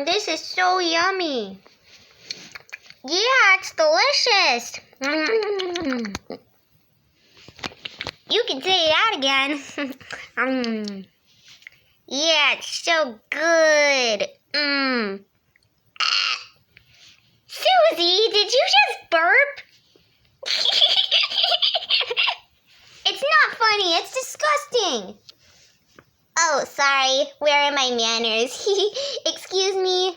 This is so yummy. Yeah, it's delicious. You can say that again. Yeah, it's so good. Suzy, did you just burp? It's not funny. It's disgusting. Oh, sorry. Where are my manners? Excuse me.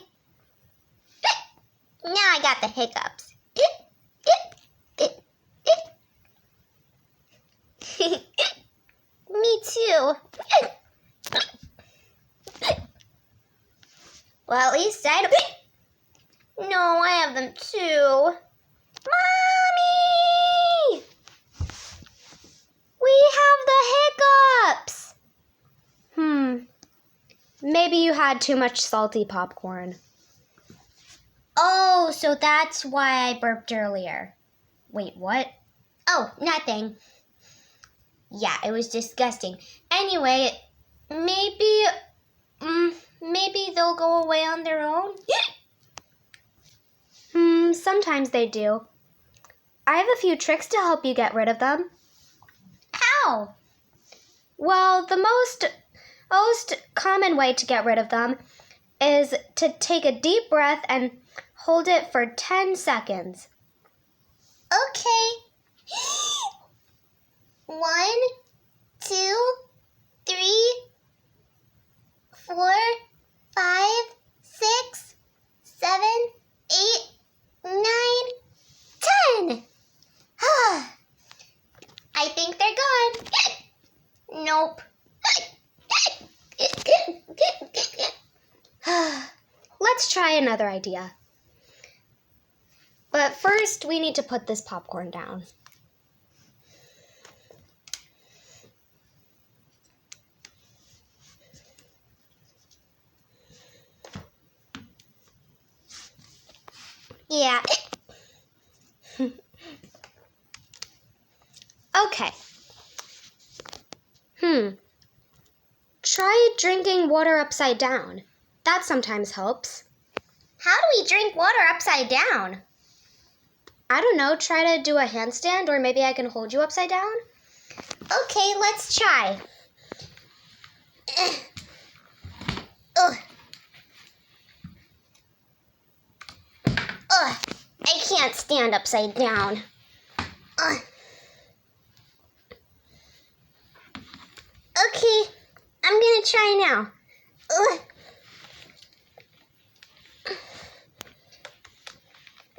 Now I got the hiccups. Me too. Well, at least I don't... No, I have them too. Mommy! We have the hiccups! Maybe you had too much salty popcorn. Oh, so that's why I burped earlier. Wait, what? Oh, nothing. Yeah, it was disgusting. Anyway, maybe they'll go away on their own? Sometimes they do. I have a few tricks to help you get rid of them. How? Well, the most common way to get rid of them is to take a deep breath and hold it for 10 seconds. Okay. 1, 2, 3, 4, 5, 6, 7, 8, 9, 10. I think they're gone. Nope. Let's try another idea. But first, we need to put this popcorn down. Yeah. Okay. Try drinking water upside down. That sometimes helps. How do we drink water upside down? I don't know, try to do a handstand, or maybe I can hold you upside down. Okay, let's try. I can't stand upside down. Okay, I'm gonna try now.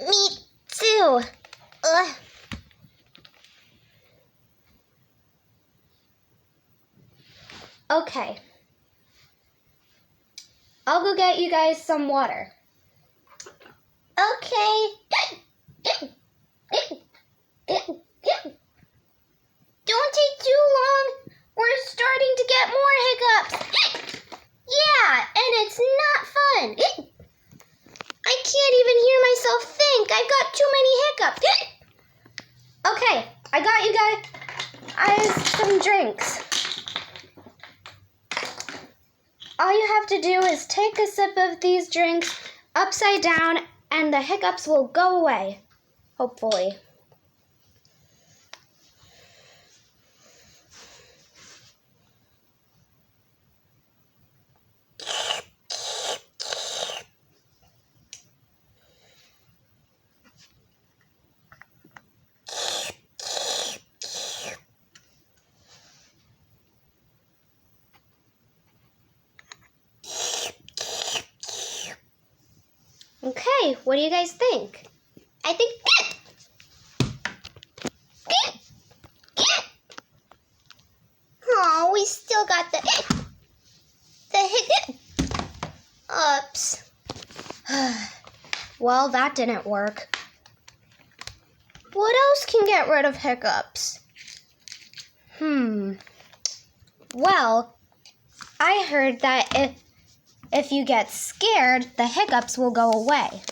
Me too. Okay. I'll go get you guys some water. Okay. Don't take too long. We're starting to get more hiccups. Yeah, and it's not fun. I can't even hear myself think. I've got too many hiccups. Okay, I got you guys some drinks. All you have to do is take a sip of these drinks upside down and the hiccups will go away, hopefully. Okay, what do you guys think? I think... Oh, we still got the hiccups. Well, that didn't work. What else can get rid of hiccups? Well, I heard that if you get scared, the hiccups will go away.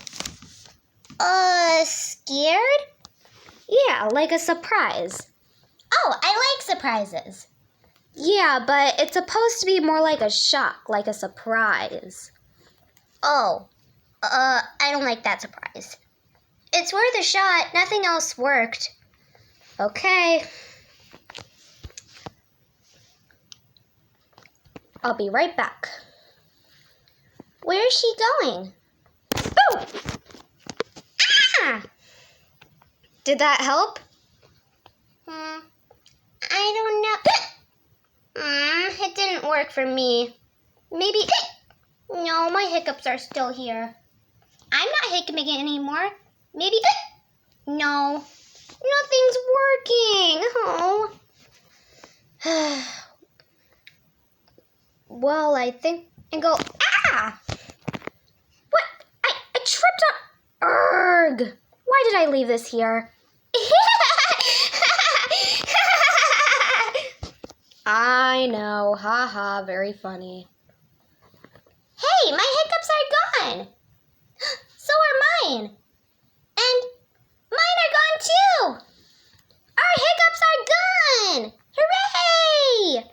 Scared? Yeah, like a surprise. Oh, I like surprises. Yeah, but it's supposed to be more like a shock, like a surprise. Oh, I don't like that surprise. It's worth a shot. Nothing else worked. Okay. I'll be right back. Where is she going? Boo! Ah! Did that help? I don't know. It didn't work for me. Maybe. No, my hiccups are still here. I'm not hiccuping anymore. Maybe. No. Nothing's working. Oh. Well, I think. And go. Ah! What? I tripped on. Urgh! Why did I leave this here? I know. Ha ha. Very funny. Hey, my hiccups are gone. So are mine. And mine are gone too. Our hiccups are gone. Hooray!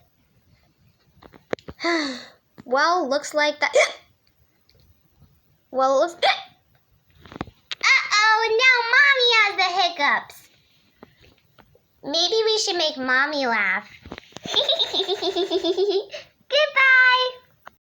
Well, looks like that. Well, it looks. Uh-oh, now Mommy has the hiccups. Maybe we should make Mommy laugh. Goodbye.